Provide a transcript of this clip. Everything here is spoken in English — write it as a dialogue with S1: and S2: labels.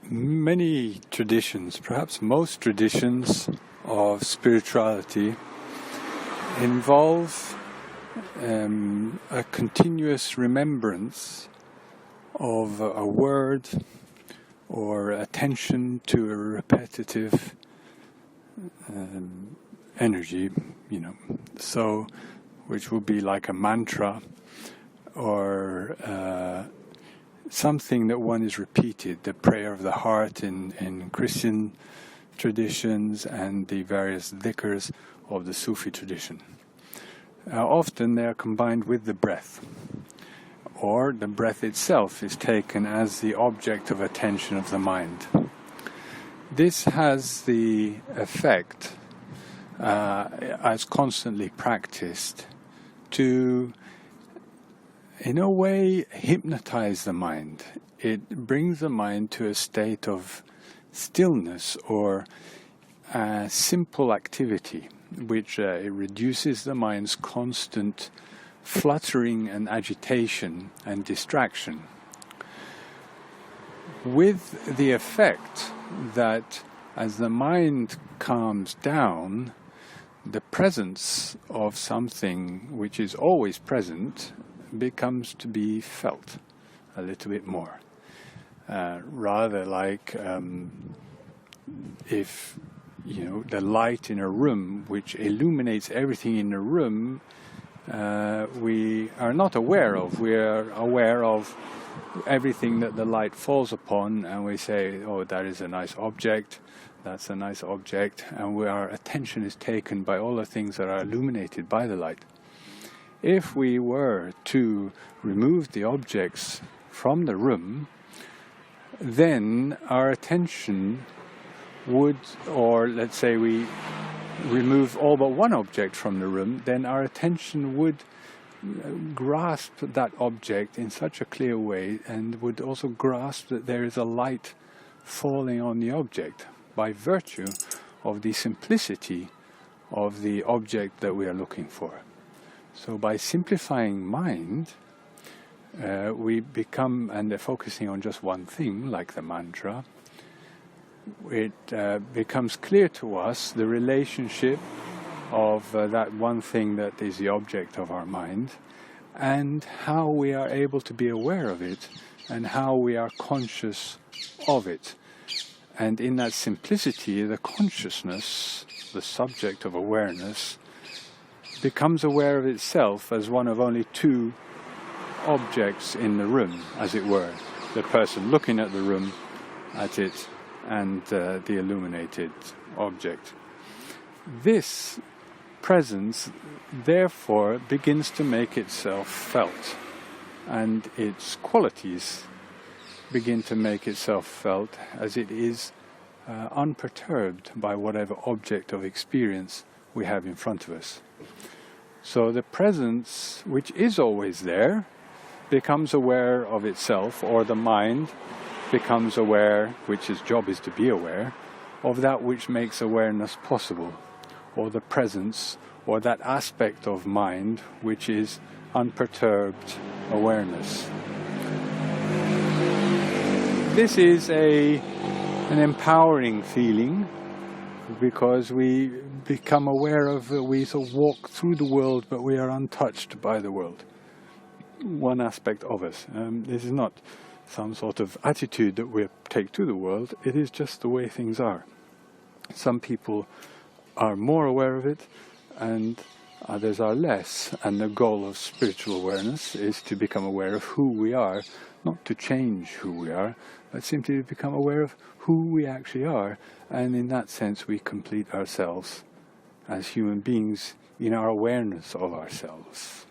S1: Many traditions, perhaps most traditions of spirituality, involve a continuous remembrance of a word or attention to a repetitive energy, so which would be like a mantra or something that one is repeated, the prayer of the heart in Christian traditions and the various dhikrs of the Sufi tradition. Often they are combined with the breath, or the breath itself is taken as the object of attention of the mind. This has the effect, as constantly practiced, to in a way hypnotize the mind. It brings the mind to a state of stillness or simple activity, which it reduces the mind's constant fluttering and agitation and distraction, with the effect that as the mind calms down, the presence of something which is always present becomes to be felt a little bit more. Rather like if the light in a room which illuminates everything in the room, we are not aware of. We are aware of everything that the light falls upon, and we say, oh, that is a nice object, that's a nice object, and our attention is taken by all the things that are illuminated by the light. If we were to remove the objects from the room, then our attention would, or let's say we remove all but one object from the room, then our attention would grasp that object in such a clear way, and would also grasp that there is a light falling on the object by virtue of the simplicity of the object that we are looking for. So by simplifying mind, we become, and focusing on just one thing, like the mantra, it becomes clear to us the relationship of that one thing that is the object of our mind, and how we are able to be aware of it, and how we are conscious of it. And in that simplicity, the consciousness, the subject of awareness, becomes aware of itself as one of only two objects in the room, as it were. The person looking at the room, at it, and the illuminated object. This presence, therefore, begins to make itself felt, and its qualities begin to make itself felt as it is unperturbed by whatever object of experience we have in front of us. So the presence, which is always there, becomes aware of itself, or the mind becomes aware, which its job is to be aware, of that which makes awareness possible, or the presence, or that aspect of mind which is unperturbed awareness. This is an empowering feeling, because we become aware of, we sort of walk through the world, but we are untouched by the world. One aspect of us. This is not some sort of attitude that we take to the world, it is just the way things are. Some people are more aware of it, and others are less, and the goal of spiritual awareness is to become aware of who we are, not to change who we are, but simply to become aware of who we actually are, and in that sense we complete ourselves as human beings in our awareness of ourselves.